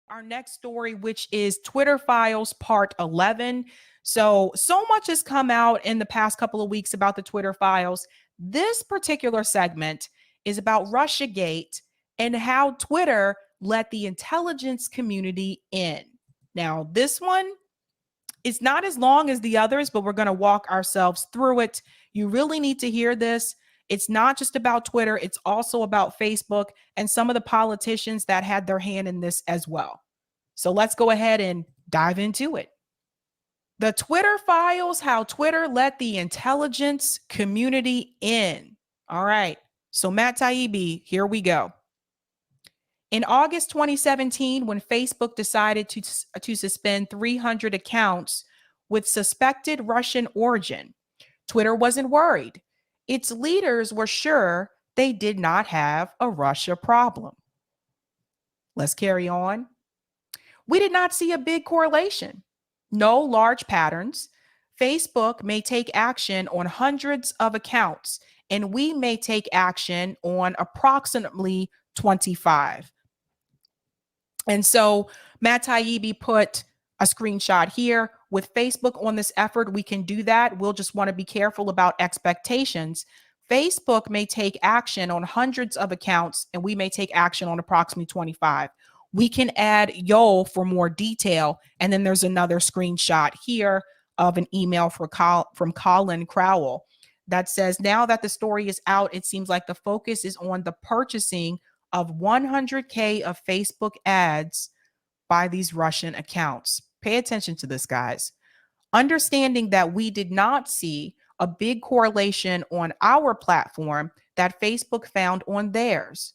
Our next story, which is Twitter Files Part 11. So much has come out in the past couple of weeks about the Twitter Files. This particular segment is about Russiagate and how Twitter let the intelligence community in. Now, this one is not as long as the others, but we're going to walk ourselves through it. You really need to hear this. It's not just about Twitter. It's also about Facebook and some of the politicians that had their hand in this as well. So let's go ahead and dive into it. The Twitter Files, how Twitter let the intelligence community in. All right. So Matt Taibbi, here we go. In August 2017, when Facebook decided to suspend 300 accounts with suspected Russian origin, Twitter wasn't worried. Its leaders were sure they did not have a Russia problem. Let's carry on. We did not see a big correlation. No large patterns. Facebook may take action on hundreds of accounts, and we may take action on approximately 25. And so Matt Taibbi put a screenshot here. With Facebook on this effort, we can do that. We'll just want to be careful about expectations. Facebook may take action on hundreds of accounts, and we may take action on approximately 25. We can add YOL for more detail. And then there's another screenshot here of an email from Colin Crowell that says, now that the story is out, it seems like the focus is on the purchasing of 100K of Facebook ads by these Russian accounts. Pay attention to this, guys. Understanding that we did not see a big correlation on our platform that Facebook found on theirs.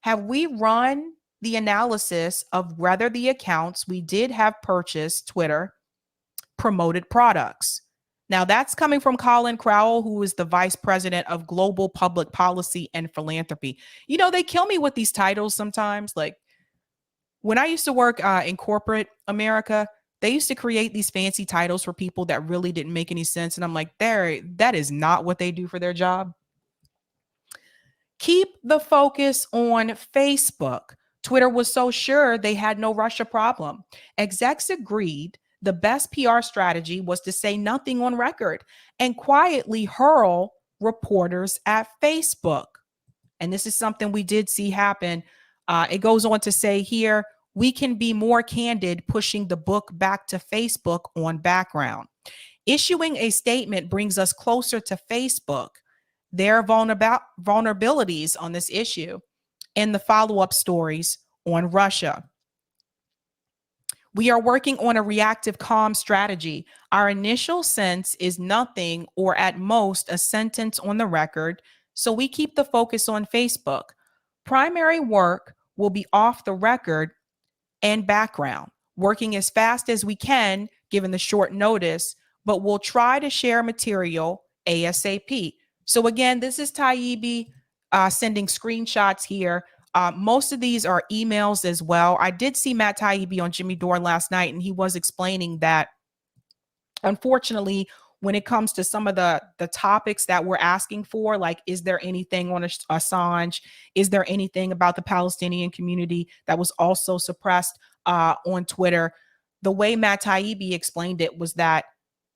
Have we run the analysis of whether the accounts we did have purchased Twitter promoted products? Now, that's coming from Colin Crowell, who is the vice president of global public policy and philanthropy. You know, they kill me with these titles sometimes. Like when I used to work in corporate America, they used to create these fancy titles for people that really didn't make any sense. And I'm like, that is not what they do for their job. Keep the focus on Facebook. Twitter was so sure they had no Russia problem. Execs agreed the best PR strategy was to say nothing on record and quietly hurl reporters at Facebook. And this is something we did see happen. It goes on to say here, we can be more candid pushing the book back to Facebook on background. Issuing a statement brings us closer to Facebook, their vulnerabilities on this issue, and the follow-up stories on Russia. We are working on a reactive calm strategy. Our initial sense is nothing or at most a sentence on the record, so we keep the focus on Facebook. Primary work will be off the record and background, working as fast as we can given the short notice, but we'll try to share material ASAP. So again, this is Taibbi sending screenshots here. Most of these are emails as well. I did see Matt Taibbi on Jimmy Dore last night, and he was explaining that, unfortunately, when it comes to some of the topics that we're asking for, like, is there anything on Assange? Is there anything about the Palestinian community that was also suppressed on Twitter? The way Matt Taibbi explained it was that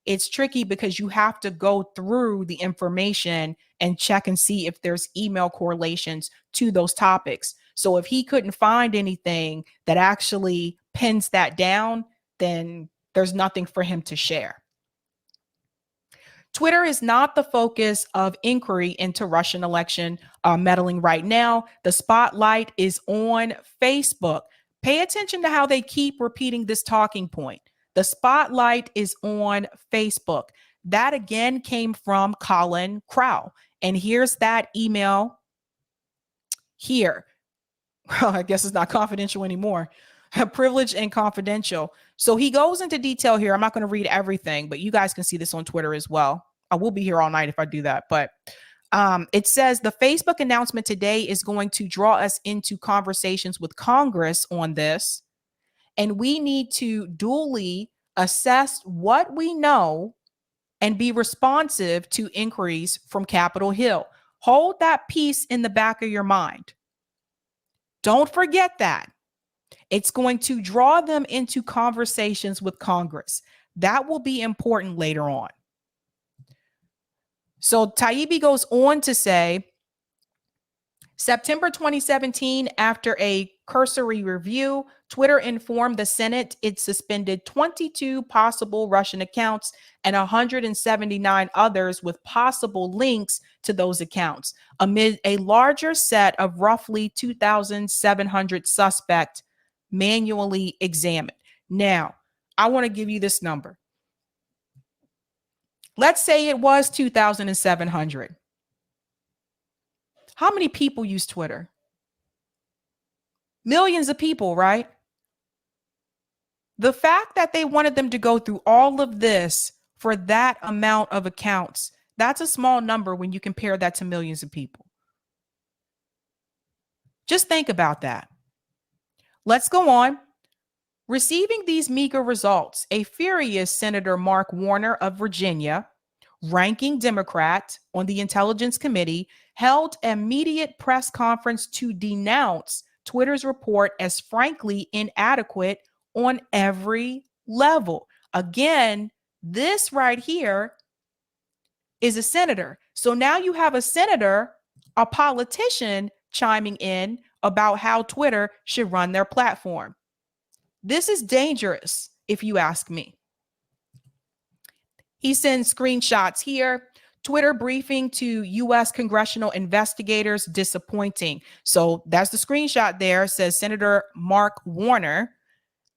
it's tricky because you have to go through the information and check and see if there's email correlations to those topics. So if he couldn't find anything that actually pins that down, then there's nothing for him to share. Twitter is not the focus of inquiry into Russian election meddling right now. The spotlight is on Facebook. Pay attention to how they keep repeating this talking point. The spotlight is on Facebook. That again came from Colin Crowell. And here's that email here. Well, I guess it's not confidential anymore. Privileged and confidential. So he goes into detail here. I'm not going to read everything, but you guys can see this on Twitter as well. I will be here all night if I do that. But it says the Facebook announcement today is going to draw us into conversations with Congress on this. And we need to duly assess what we know and be responsive to inquiries from Capitol Hill. Hold that piece in the back of your mind. Don't forget that. It's going to draw them into conversations with Congress. That will be important later on. So Taibbi goes on to say, September 2017, after a cursory review, Twitter informed the Senate it suspended 22 possible Russian accounts and 179 others with possible links to those accounts, amid a larger set of roughly 2,700 suspects manually examined. Now, I want to give you this number. Let's say it was 2,700. How many people use Twitter? Millions of people, right? The fact that they wanted them to go through all of this for that amount of accounts, that's a small number when you compare that to millions of people. Just think about that. Let's go on. Receiving these meager results, a furious Senator Mark Warner of Virginia, ranking Democrat on the Intelligence Committee, held an immediate press conference to denounce Twitter's report as frankly inadequate on every level. Again, this right here is a senator. So now you have a senator, a politician chiming in about how Twitter should run their platform. This is dangerous, if you ask me. He sends screenshots here. Twitter briefing to U.S. congressional investigators disappointing. So that's the screenshot there. It says Senator Mark Warner.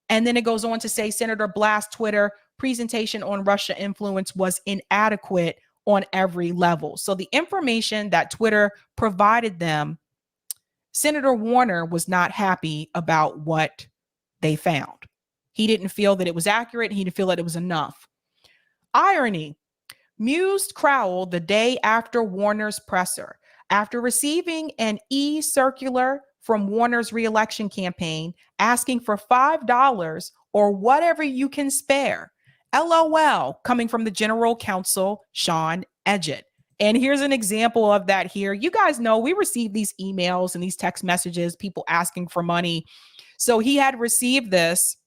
And then it goes on to say Senator Blast Twitter presentation on Russia influence was inadequate on every level. So the information that Twitter provided them, Senator Warner was not happy about what they found. He didn't feel that it was accurate. He didn't feel that it was enough. Irony. Mused Crowell the day after Warner's presser. After receiving an e-circular from Warner's reelection campaign asking for $5 or whatever you can spare. LOL, coming from the general counsel, Sean Edgett. And here's an example of that here. You guys know we receive these emails and these text messages, people asking for money. So he had received this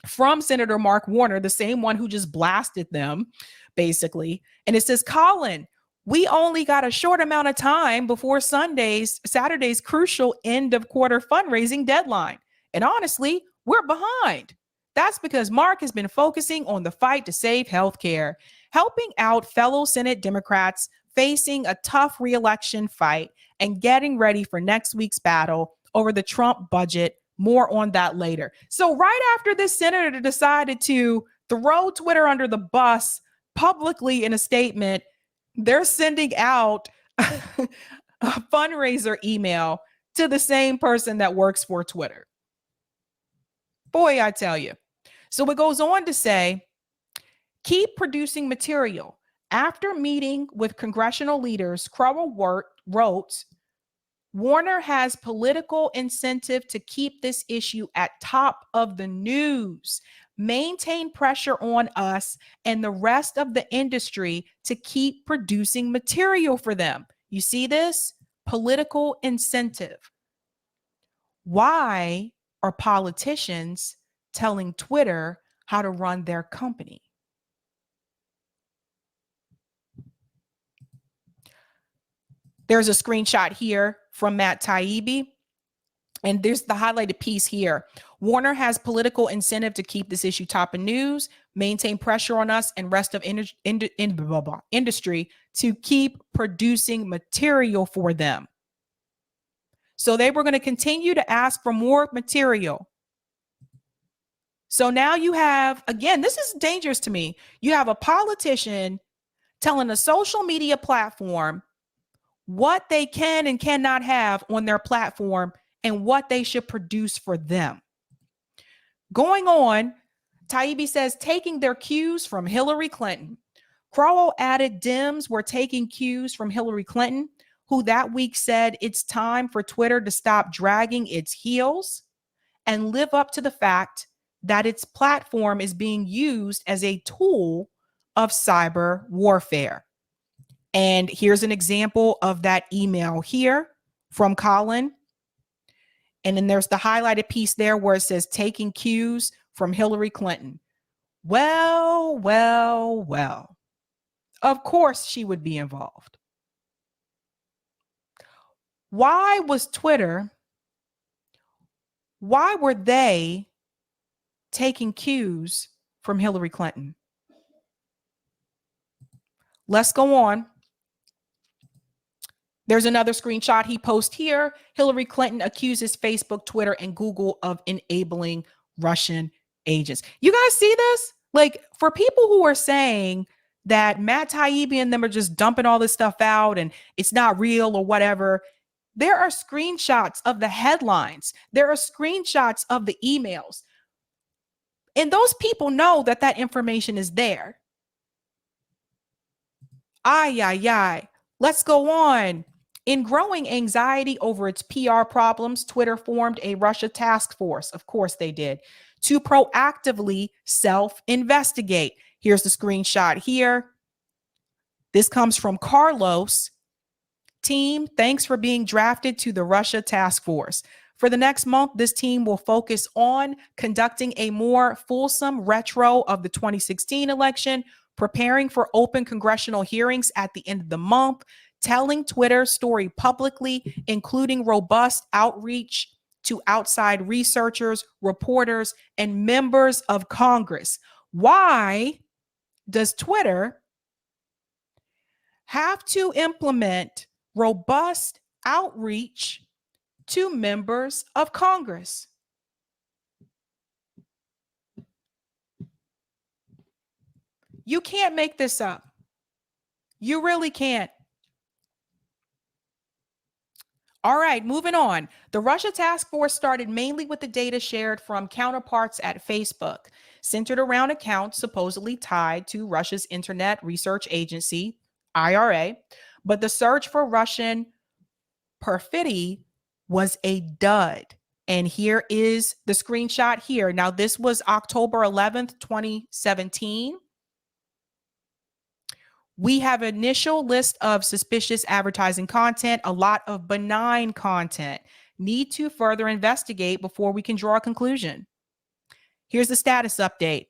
from Senator Mark Warner, the same one who just blasted them, basically. And it says, Colin, we only got a short amount of time before Saturday's crucial end of quarter fundraising deadline. And honestly, we're behind. That's because Mark has been focusing on the fight to save healthcare, helping out fellow Senate Democrats facing a tough reelection fight and getting ready for next week's battle over the Trump budget. More on that later. So right after this senator decided to throw Twitter under the bus publicly in a statement, they're sending out a fundraiser email to the same person that works for Twitter. Boy, I tell you. So it goes on to say, keep producing material. After meeting with congressional leaders, Crowell wrote, Warner has political incentive to keep this issue at top of the news, maintain pressure on us and the rest of the industry to keep producing material for them. You see this? Political incentive. Why are politicians telling Twitter how to run their company? There's a screenshot here from Matt Taibbi. And there's the highlighted piece here. Warner has political incentive to keep this issue top of news, maintain pressure on us and rest of industry to keep producing material for them. So they were going to continue to ask for more material. So now you have, again, this is dangerous to me. You have a politician telling a social media platform what they can and cannot have on their platform and what they should produce for them. Going on, Taibbi says, taking their cues from Hillary Clinton. Crowell added Dems were taking cues from Hillary Clinton, who that week said it's time for Twitter to stop dragging its heels and live up to the fact that its platform is being used as a tool of cyber warfare. And here's an example of that email here from Colin. And then there's the highlighted piece there where it says taking cues from Hillary Clinton. Well, well, well. Of course she would be involved. Why was Twitter, why were they taking cues from Hillary Clinton? Let's go on. There's another screenshot he posts here. Hillary Clinton accuses Facebook, Twitter, and Google of enabling Russian agents. You guys see this? Like, for people who are saying that Matt Taibbi and them are just dumping all this stuff out and it's not real or whatever, there are screenshots of the headlines. There are screenshots of the emails. And those people know that that information is there. Ay, ay, ay. Let's go on. In growing anxiety over its PR problems, Twitter formed a Russia task force. Of course they did, to proactively self-investigate. Here's the screenshot here. This comes from Carlos. Team, thanks for being drafted to the Russia task force. For the next month, this team will focus on conducting a more fulsome retro of the 2016 election, preparing for open congressional hearings at the end of the month, telling Twitter's story publicly, including robust outreach to outside researchers, reporters, and members of Congress. Why does Twitter have to implement robust outreach to members of Congress? You can't make this up. You really can't. All right, moving on. The Russia task force started mainly with the data shared from counterparts at Facebook, centered around accounts supposedly tied to Russia's Internet Research Agency, IRA. But the search for Russian perfidy was a dud. And here is the screenshot here. Now, this was October 11th, 2017. We have an initial list of suspicious advertising content, a lot of benign content. Need to further investigate before we can draw a conclusion. Here's the status update.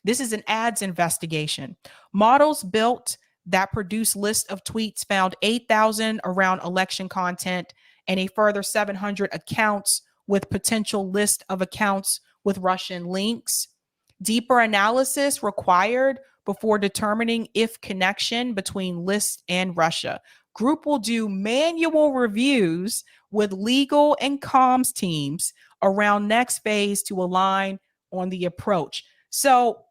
This is an ads investigation. Models built that produce list of tweets found 8,000 around election content and a further 700 accounts with potential list of accounts with Russian links. Deeper analysis required before determining if connection between list and Russia. Group will do manual reviews with legal and comms teams around next phase to align on the approach. So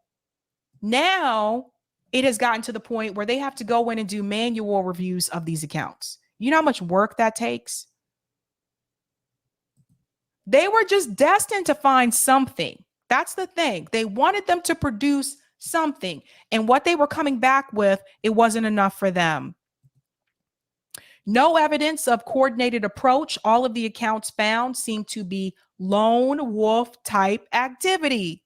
now it has gotten to the point where they have to go in and do manual reviews of these accounts. You know how much work that takes? They were just destined to find something. That's the thing. They wanted them to produce something. And what they were coming back with, it wasn't enough for them. No evidence of coordinated approach. All of the accounts found seem to be lone wolf type activity.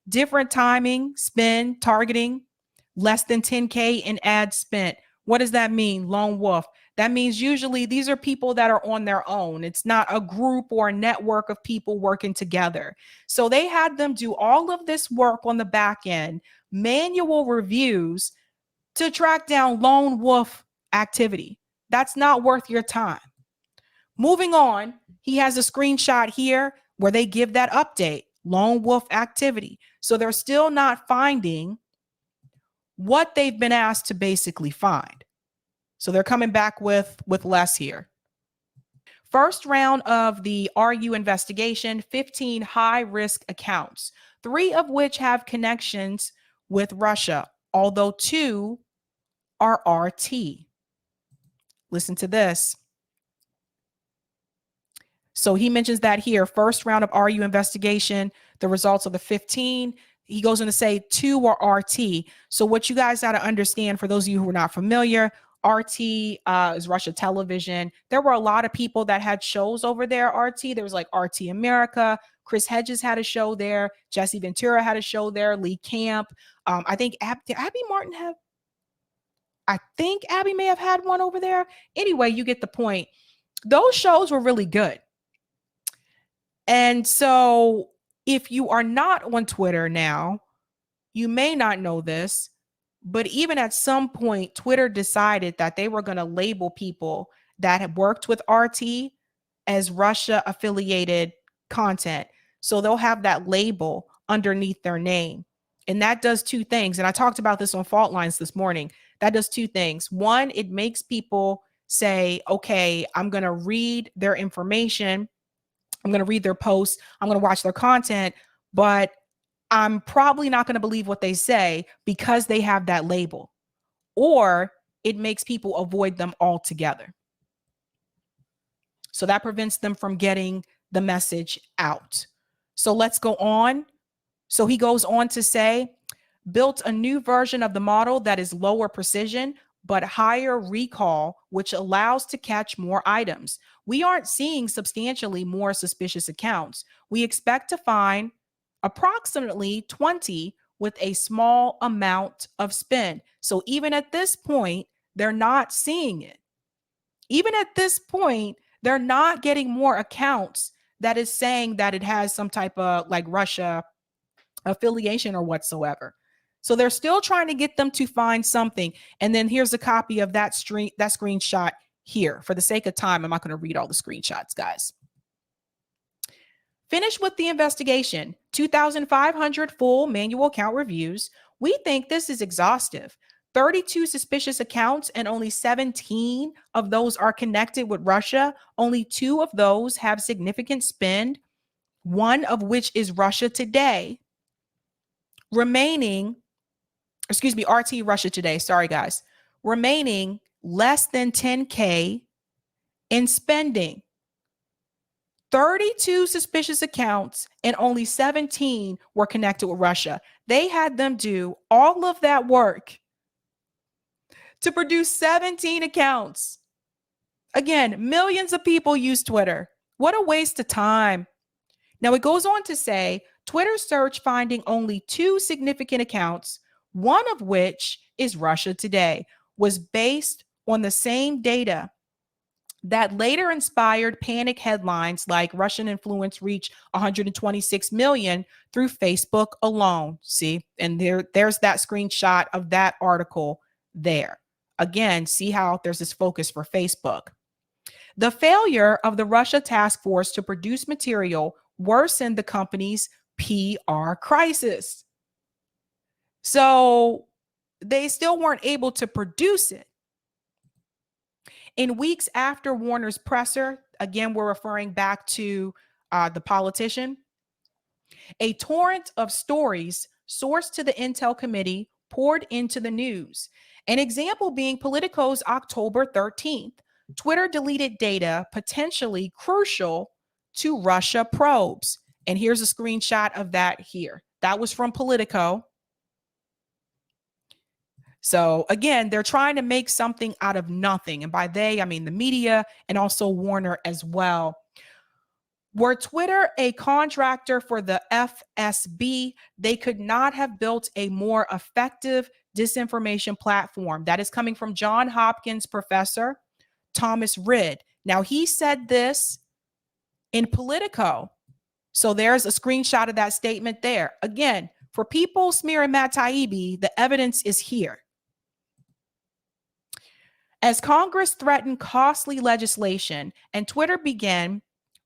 Different timing, spend, targeting, less than 10K in ads spent. What does that mean? Lone wolf. That means usually these are people that are on their own. It's not a group or a network of people working together. So they had them do all of this work on the back end, manual reviews to track down lone wolf activity. That's not worth your time. Moving on, he has a screenshot here where they give that update, lone wolf activity. So they're still not finding what they've been asked to basically find. So they're coming back with less here. First round of the RU investigation, 15 high-risk accounts, 3 of which have connections with Russia, although 2 are RT. Listen to this. So he mentions that here, first round of RU investigation, the results of the 15. He goes on to say 2 are RT. So what you guys got to understand, for those of you who are not familiar, RT is Russia television. There were a lot of people that had shows over there, RT. There was like RT America. Chris Hedges had a show there. Jesse Ventura had a show there. Lee Camp. I think Abby Martin have. I think Abby may have had one over there. Anyway, you get the point. Those shows were really good. And so if you are not on Twitter now, you may not know this, but even at some point, Twitter decided that they were going to label people that had worked with RT as Russia affiliated content. So they'll have that label underneath their name. And that does two things. And I talked about this on Fault Lines this morning. That does two things. One, it makes people say, okay, I'm going to read their information. I'm going to read their posts. I'm going to watch their content, but I'm probably not going to believe what they say because they have that label. Or it makes people avoid them altogether. So that prevents them from getting the message out. So let's go on. So he goes on to say, built a new version of the model that is lower precision, but higher recall, which allows to catch more items. We aren't seeing substantially more suspicious accounts. We expect to find approximately 20 with a small amount of spend. So even at this point, they're not seeing it. Even at this point, they're not getting more accounts that is saying that it has some type of like Russia affiliation or whatsoever. So they're still trying to get them to find something. And then here's a copy of that screenshot here. For the sake of time, I'm not going to read all the screenshots, guys. Finish with the investigation. 2,500 full manual account reviews. We think this is exhaustive. 32 suspicious accounts and only 17 of those are connected with Russia. Only 2 of those have significant spend, one of which is Russia Today. RT Russia Today. Sorry, guys. Remaining less than 10K in spending. 32 suspicious accounts and only 17 were connected with Russia. They had them do all of that work to produce 17 accounts. Again, millions of people use Twitter. What a waste of time. Now it goes on to say, Twitter search finding only 2 significant accounts, one of which is Russia Today, was based on the same data that later inspired panic headlines like Russian influence reached 126 million through Facebook alone. See, and there's that screenshot of that article there. Again, see how there's this focus for Facebook. The failure of the Russia task force to produce material worsened the company's PR crisis. So they still weren't able to produce it. In weeks after Warner's presser, again, we're referring back to the politician, a torrent of stories sourced to the Intel Committee poured into the news. An example being Politico's October 13th. Twitter deleted data potentially crucial to Russia probes. And here's a screenshot of that here. That was from Politico. So again, they're trying to make something out of nothing. And by they, I mean the media and also Warner as well. Were Twitter a contractor for the FSB, they could not have built a more effective disinformation platform. That is coming from Johns Hopkins professor Thomas Rid. Now, he said this in Politico. So there's a screenshot of that statement there. Again, for people smearing Matt Taibbi, the evidence is here. As Congress threatened costly legislation and Twitter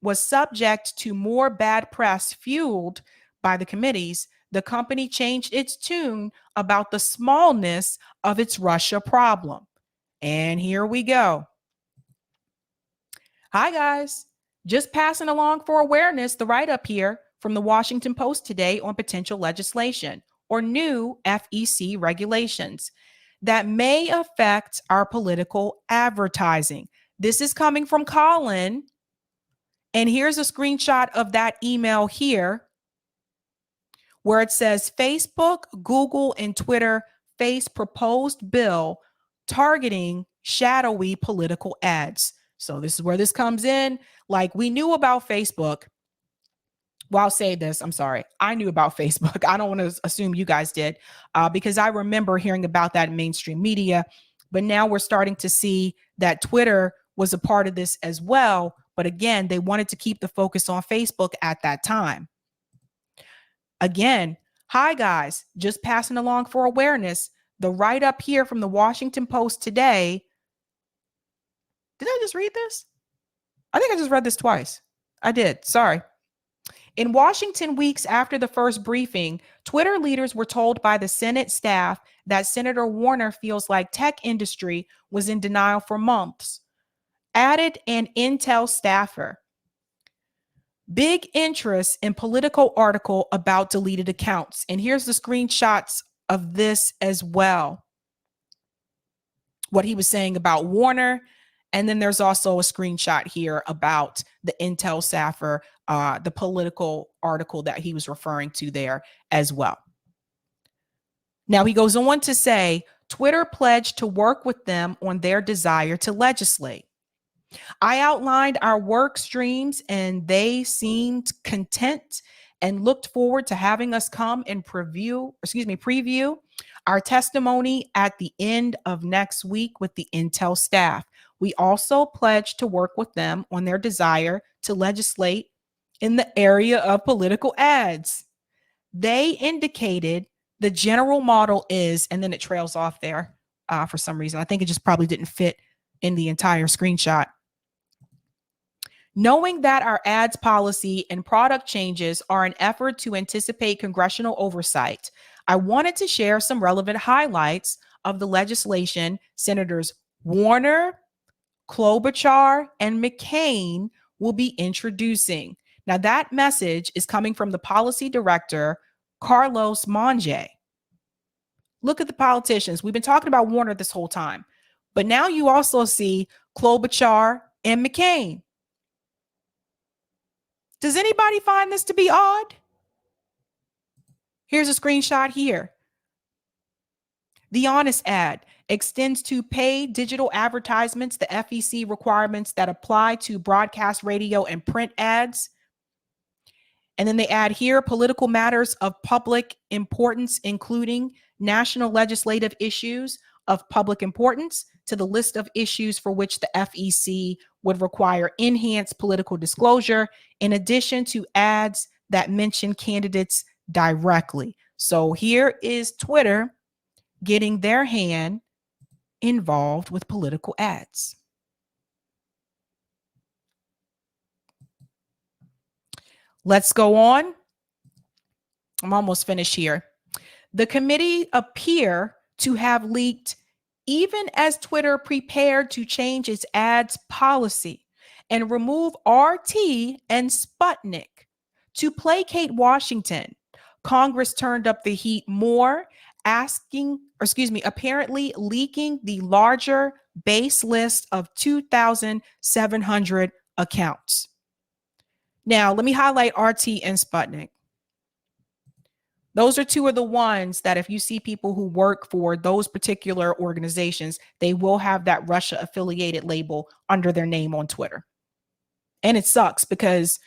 was subject to more bad press fueled by the committees, the company changed its tune about the smallness of its Russia problem. And here we go. Hi, guys. Just passing along for awareness, the write-up here from the Washington Post today on potential legislation or new FEC regulations that may affect our political advertising. This is coming from Colin. And here's a screenshot of that email here where it says Facebook, Google, and Twitter face proposed bill targeting shadowy political ads. So this is where this comes in. Like we knew about Facebook. Well, I'll say this. I'm sorry. I knew about Facebook. I don't want to assume you guys did because I remember hearing about that in mainstream media. But now we're starting to see that Twitter was a part of this as well. But again, they wanted to keep the focus on Facebook at that time. Again, hi guys, just passing along for awareness. The write up here from the Washington Post today. Did I just read this? I think I just read this twice. I did. Sorry. In Washington, weeks after the first briefing, Twitter leaders were told by the Senate staff that Senator Warner feels like tech industry was in denial for months. Added an Intel staffer. Big interest in political article about deleted accounts. And here's the screenshots of this as well. What he was saying about Warner. And then there's also a screenshot here about the Intel staffer, the political article that he was referring to there as well. Now he goes on to say, Twitter pledged to work with them on their desire to legislate. I outlined our work streams and they seemed content and looked forward to having us come and preview our testimony at the end of next week with the Intel staff. We also pledged to work with them on their desire to legislate in the area of political ads. They indicated the general model is, and then it trails off there for some reason. I think it just probably didn't fit in the entire screenshot. Knowing that our ads policy and product changes are an effort to anticipate congressional oversight, I wanted to share some relevant highlights of the legislation Senators Warner, Klobuchar, and McCain will be introducing. Now, that message is coming from the policy director, Carlos Monje. Look at the politicians. We've been talking about Warner this whole time, but now you also see Klobuchar and McCain. Does anybody find this to be odd? Here's a screenshot here. The Honest ad extends to paid digital advertisements, the FEC requirements that apply to broadcast radio and print ads. And then they add here political matters of public importance, including national legislative issues of public importance, to the list of issues for which the FEC would require enhanced political disclosure, in addition to ads that mention candidates directly. So here is Twitter getting their hand involved with political ads. Let's go on. I'm almost finished here. The committee appear to have leaked even as Twitter prepared to change its ads policy and remove RT and Sputnik. To placate Washington, Congress turned up the heat more, apparently leaking the larger base list of 2,700 accounts. Now, let me highlight RT and Sputnik. Those are two of the ones that if you see people who work for those particular organizations, they will have that Russia affiliated label under their name on Twitter. And it sucks because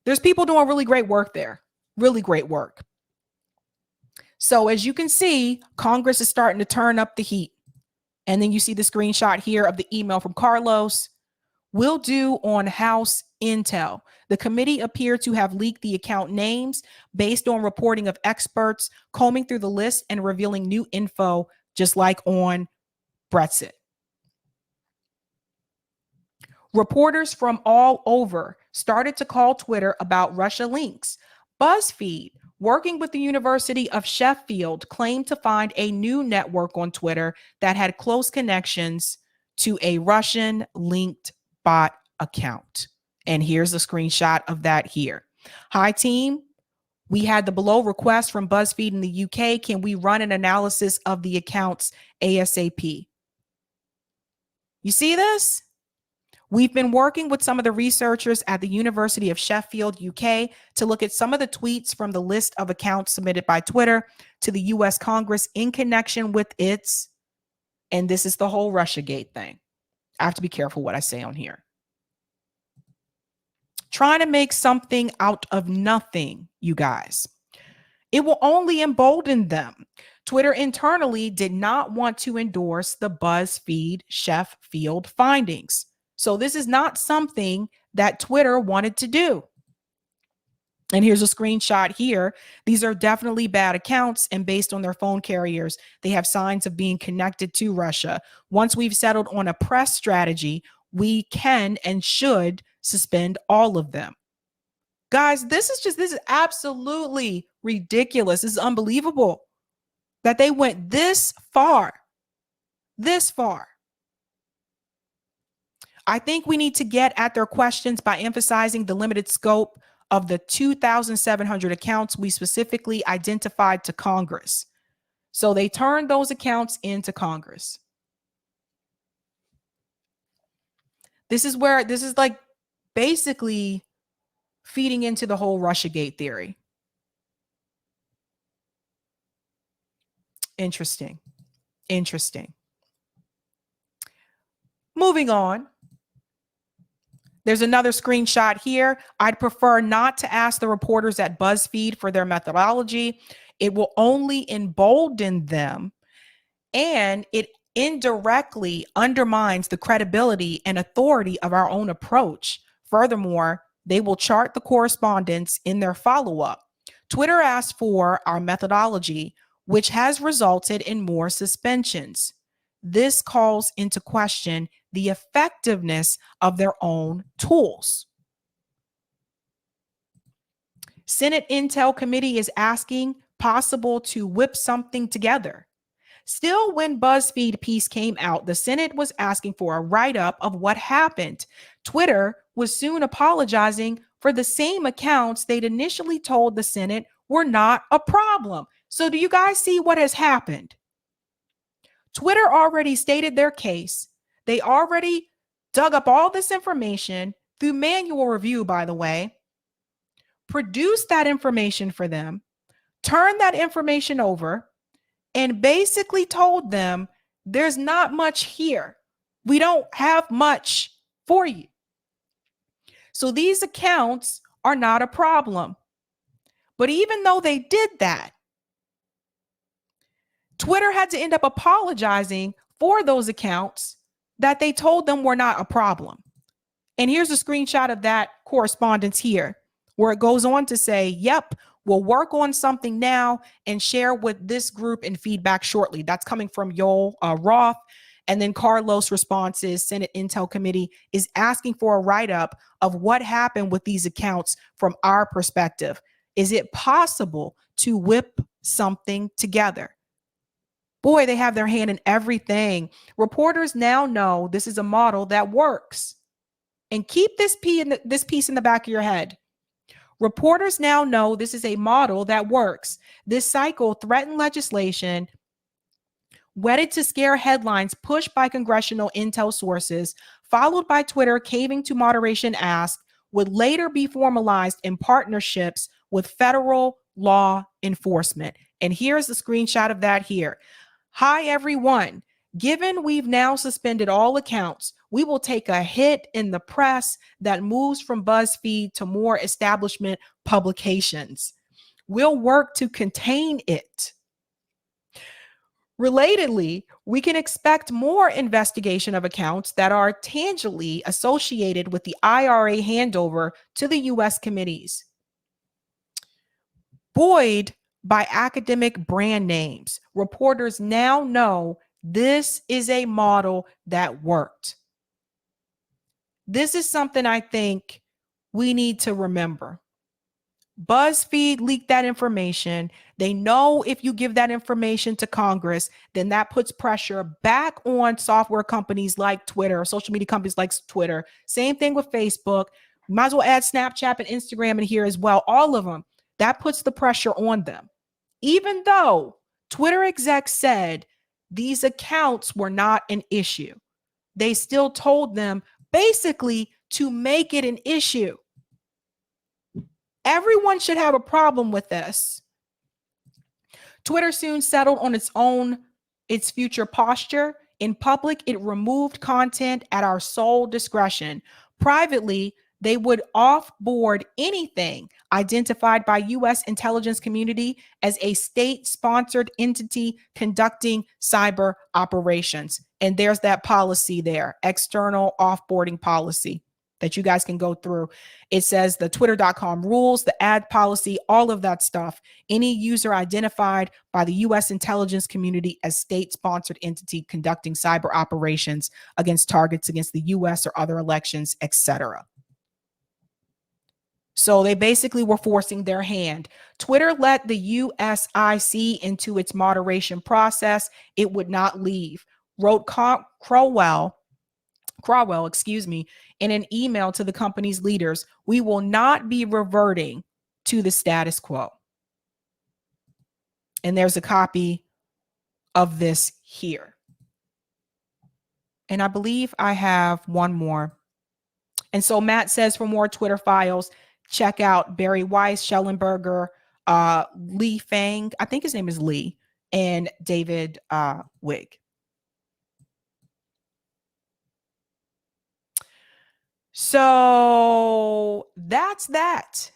there's people doing really great work there, really great work. So as you can see, Congress is starting to turn up the heat. And then you see the screenshot here of the email from Carlos. Will do on House Intel. The committee appeared to have leaked the account names based on reporting of experts combing through the list and revealing new info, just like on Brexit. Reporters from all over started to call Twitter about Russia links. BuzzFeed, working with the University of Sheffield, claimed to find a new network on Twitter that had close connections to a Russian linked bot account. And here's a screenshot of that here. Hi, team. We had the below request from BuzzFeed in the UK. Can we run an analysis of the accounts ASAP? You see this? We've been working with some of the researchers at the University of Sheffield, UK, to look at some of the tweets from the list of accounts submitted by Twitter to the US Congress in connection with its, and this is the whole Russiagate thing. I have to be careful what I say on here. Trying to make something out of nothing, you guys. It will only embolden them. Twitter internally did not want to endorse the BuzzFeed Sheffield findings. So this is not something that Twitter wanted to do. And here's a screenshot here. These are definitely bad accounts, and based on their phone carriers, they have signs of being connected to Russia. Once we've settled on a press strategy, we can and should suspend all of them. Guys, this is absolutely ridiculous. This is unbelievable that they went this far. This far. I think we need to get at their questions by emphasizing the limited scope of the 2,700 accounts we specifically identified to Congress. So they turned those accounts into Congress. This is like basically feeding into the whole Russiagate theory. Interesting. Moving on. There's another screenshot here. I'd prefer not to ask the reporters at BuzzFeed for their methodology. It will only embolden them, and it indirectly undermines the credibility and authority of our own approach. Furthermore, they will chart the correspondence in their follow-up. Twitter asked for our methodology, which has resulted in more suspensions. This calls into question the effectiveness of their own tools. Senate Intel Committee is asking possible to whip something together. Still, when BuzzFeed piece came out, the Senate was asking for a write-up of what happened. Twitter was soon apologizing for the same accounts they'd initially told the Senate were not a problem. So do you guys see what has happened? Twitter already stated their case. They already dug up all this information through manual review, by the way, produced that information for them, turned that information over, and basically told them there's not much here. We don't have much for you. So these accounts are not a problem. But even though they did that, Twitter had to end up apologizing for those accounts that they told them were not a problem. And here's a screenshot of that correspondence here, where it goes on to say, yep, we'll work on something now and share with this group and feedback shortly. That's coming from Yoel Roth. And then Carlos' responses, Senate Intel Committee is asking for a write-up of what happened with these accounts from our perspective. Is it possible to whip something together? Boy, they have their hand in everything. Reporters now know this is a model that works. And keep this piece in the back of your head. Reporters now know this is a model that works. This cycle threatened legislation, wedded to scare headlines pushed by congressional intel sources, followed by Twitter caving to moderation ask, would later be formalized in partnerships with federal law enforcement. And here's the screenshot of that here. Hi, everyone. Given we've now suspended all accounts, we will take a hit in the press that moves from BuzzFeed to more establishment publications. We'll work to contain it. Relatedly, we can expect more investigation of accounts that are tangibly associated with the IRA handover to the U.S. committees. Buoyed by academic brand names, reporters now know this is a model that worked. This is something I think we need to remember. BuzzFeed leaked that information. They know if you give that information to Congress, then that puts pressure back on software companies like Twitter, social media companies like Twitter. Same thing with Facebook. Might as well add Snapchat and Instagram in here as well. All of them. That puts the pressure on them. Even though Twitter execs said these accounts were not an issue, they still told them basically to make it an issue. Everyone should have a problem with this. Twitter soon settled on its future posture. In public, it removed content at our sole discretion. Privately, they would offboard anything identified by U.S. intelligence community as a state-sponsored entity conducting cyber operations. And there's that policy there, external offboarding policy. that you guys can go through. It says the twitter.com rules, the ad policy, all of that stuff. Any user identified by the U.S. intelligence community as state-sponsored entity conducting cyber operations against targets against the U.S. or other elections, etc. So they basically were forcing their hand. Twitter let the USIC into its moderation process. It would not leave, wrote Crowell, in an email to the company's leaders. We will not be reverting to the status quo. And there's a copy of this here. And I believe I have one more. And so Matt says, for more Twitter files, check out Barry Weiss, Schellenberger, Lee Fang, I think his name is Lee, and David Wig. So that's that.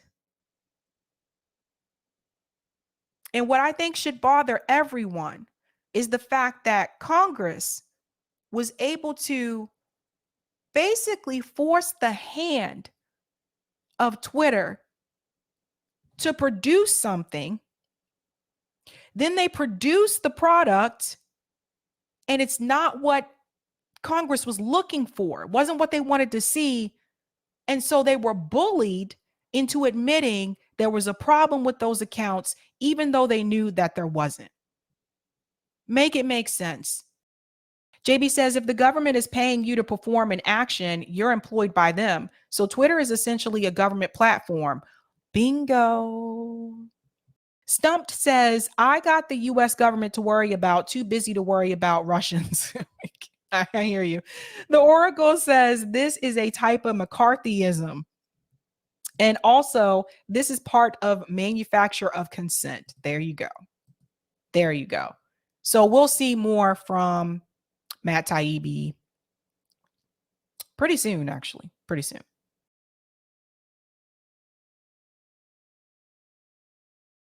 And what I think should bother everyone is the fact that Congress was able to basically force the hand of Twitter to produce something. Then they produce the product, and it's not what Congress was looking for. It wasn't what they wanted to see. And so they were bullied into admitting there was a problem with those accounts, even though they knew that there wasn't. Make it make sense. JB says, if the government is paying you to perform an action, you're employed by them. So Twitter is essentially a government platform. Bingo. Stumped says, I got the US government to worry about, too busy to worry about Russians. I hear you. The Oracle says, this is a type of McCarthyism. And also, this is part of manufacture of consent. There you go. There you go. So we'll see more from Matt Taibbi pretty soon, actually. Pretty soon.